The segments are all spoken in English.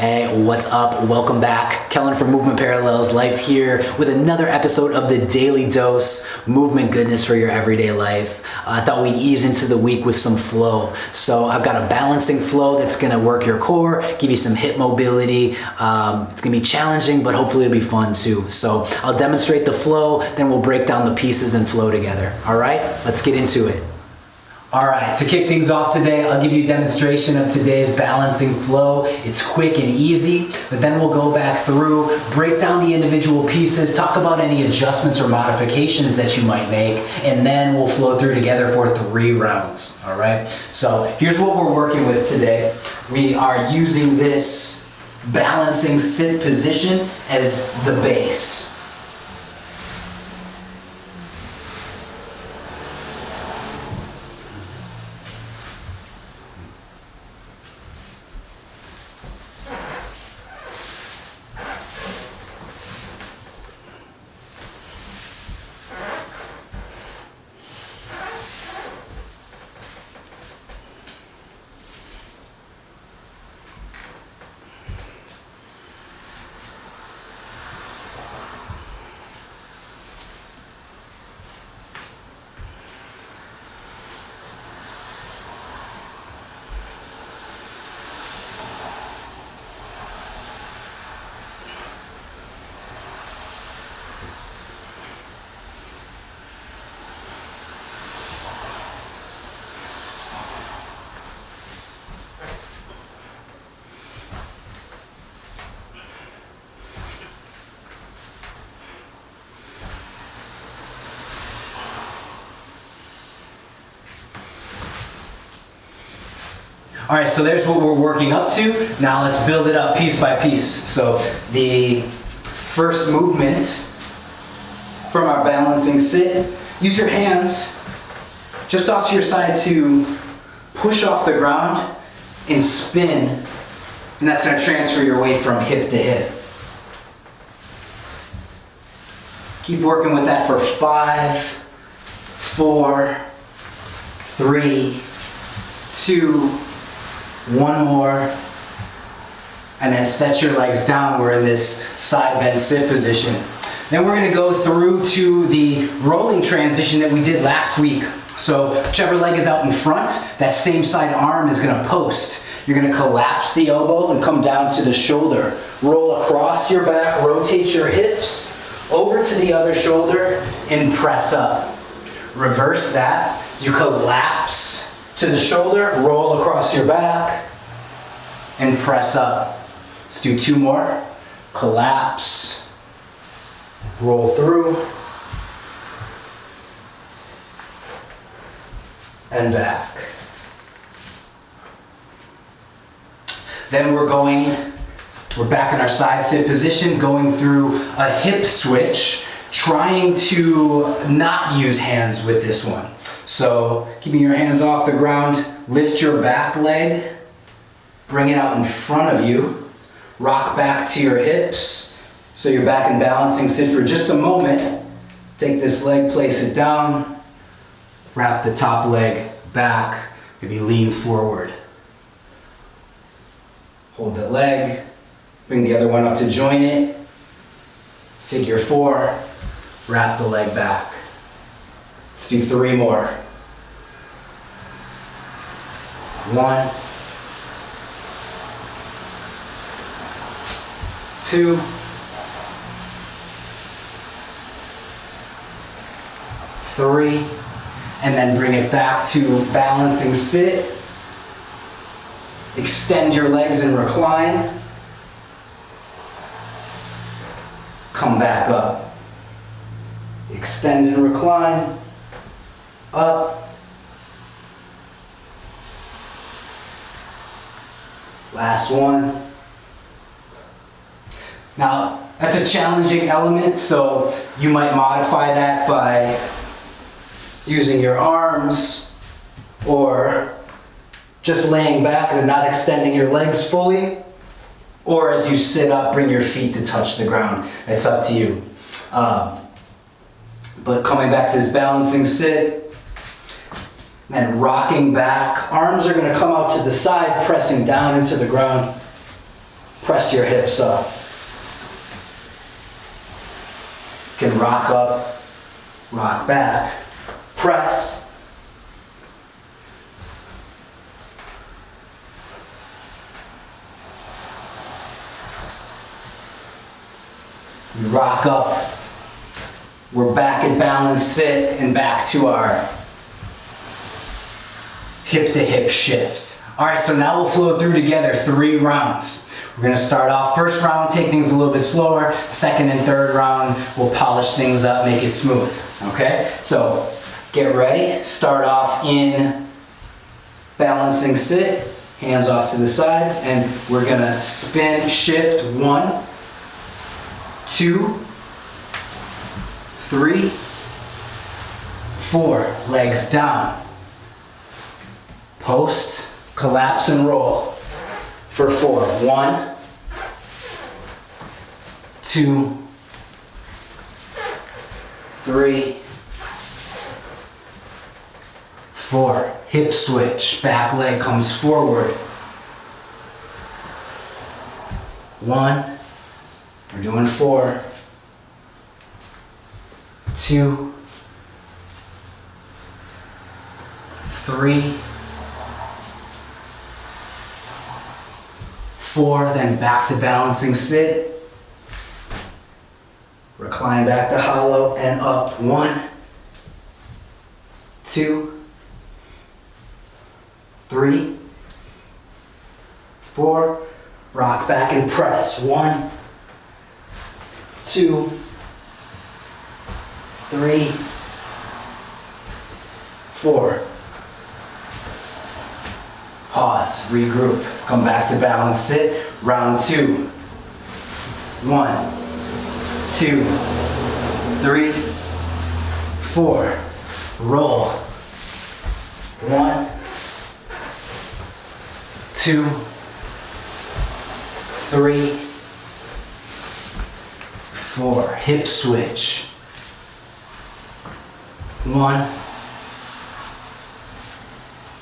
Hey, what's up? Welcome back. Kellen from Movement Parallels Life here with another episode of the Daily Dose, movement goodness for your everyday life. I thought we'd ease into the week with some flow. So I've got a balancing flow that's gonna work your core, give you some hip mobility. It's gonna be challenging, but hopefully it'll be fun too. So I'll demonstrate the flow, then we'll break down the pieces and flow together. All right, let's get into it. All right, to kick things off today, I'll give you a demonstration of today's balancing flow. It's quick and easy, but then we'll go back through, break down the individual pieces, talk about any adjustments or modifications that you might make, and then we'll flow through together for 3 rounds, all right? So here's what we're working with today. We are using this balancing sit position as the base. All right, so there's what we're working up to. Now let's build it up piece by piece. So the first movement from our balancing sit, use your hands just off to your side to push off the ground and spin, and that's gonna transfer your weight from hip to hip. Keep working with that for 5, 4, 3, 2, 1 more, and then set your legs down. We're in this side bend sit position. Then we're gonna go through to the rolling transition that we did last week. So whichever leg is out in front, that same side arm is gonna post. You're gonna collapse the elbow and come down to the shoulder. Roll across your back, rotate your hips over to the other shoulder and press up. Reverse that. You collapse to the shoulder, roll across your back, and press up. Let's do 2 more. Collapse, roll through, and back. Then we're back in our side sit position, going through a hip switch, trying to not use hands with this one. So keeping your hands off the ground, lift your back leg, bring it out in front of you, rock back to your hips. So you're back in balancing sit for just a moment. Take this leg, place it down, wrap the top leg back, maybe lean forward. Hold the leg, bring the other one up to join it. Figure 4, wrap the leg back. Let's do 3 more. 1, 2, 3, and then bring it back to balancing sit. Extend your legs and recline. Come back up. Extend and recline. Up. Last one. Now, that's a challenging element, so you might modify that by using your arms or just laying back and not extending your legs fully, or as you sit up, bring your feet to touch the ground. It's up to you. But coming back to this balancing sit, then rocking back. Arms are going to come out to the side, pressing down into the ground. Press your hips up. You can rock up, rock back, press. You rock up. We're back in balance sit and back to our hip to hip shift. All right, so now we'll flow through together 3 rounds. We're gonna start off, first round, take things a little bit slower. Second and third round, we'll polish things up, make it smooth, okay? So get ready, start off in balancing sit, hands off to the sides, and we're gonna spin, shift, 1, 2, 3, 4, legs down. Post, collapse and roll for 4. 1, 2, 3, 4. Hip switch, back leg comes forward. 1, we're doing 4, 2, 3, 4, then back to balancing sit. Recline back to hollow and up. 1, 2, 3, 4. Rock back and press. 1, 2, 3, 4. Pause, regroup, come back to balance sit. Round 2. 1, 2, 3, 4. Roll. 1, 2, 3, 4. Hip switch. 1,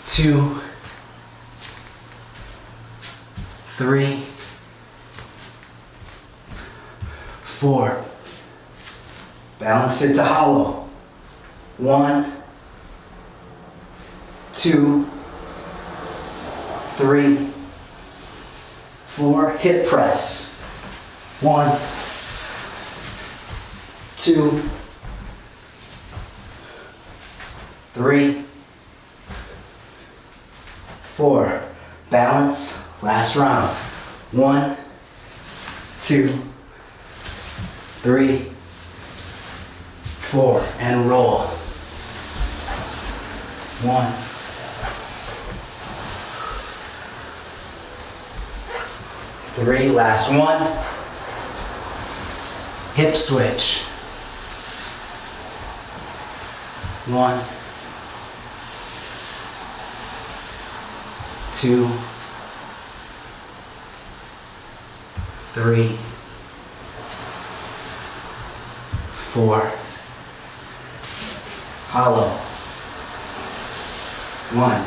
2, 3, 4. Balance it to hollow. 1, 2, 3, 4. Hip press. 1, 2, 3, 4. Balance. Last round. 1, 2, 3, 4. And roll. 1, 3. Last one. Hip switch. 1, 2, 3, 4. Hollow. 1,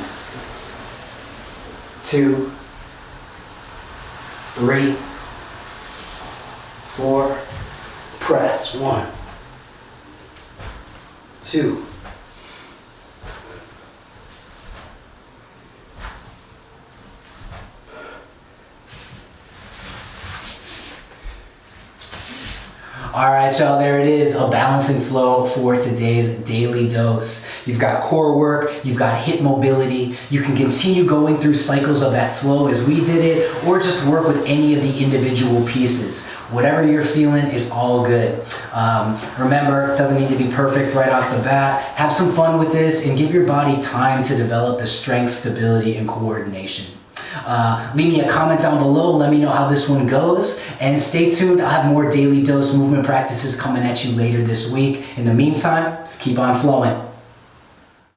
2, 3, 4. Press. 1, 2. All right, y'all, there it is, a balancing flow for today's daily dose. You've got core work, you've got hip mobility. You can continue going through cycles of that flow as we did it, or just work with any of the individual pieces. Whatever you're feeling is all good. Remember, it doesn't need to be perfect right off the bat. Have some fun with this and give your body time to develop the strength, stability, and coordination. Leave me a comment down below, let me know how this one goes, and stay tuned. I'll have more daily dose movement practices coming at you later this week. In the meantime, just keep on flowing.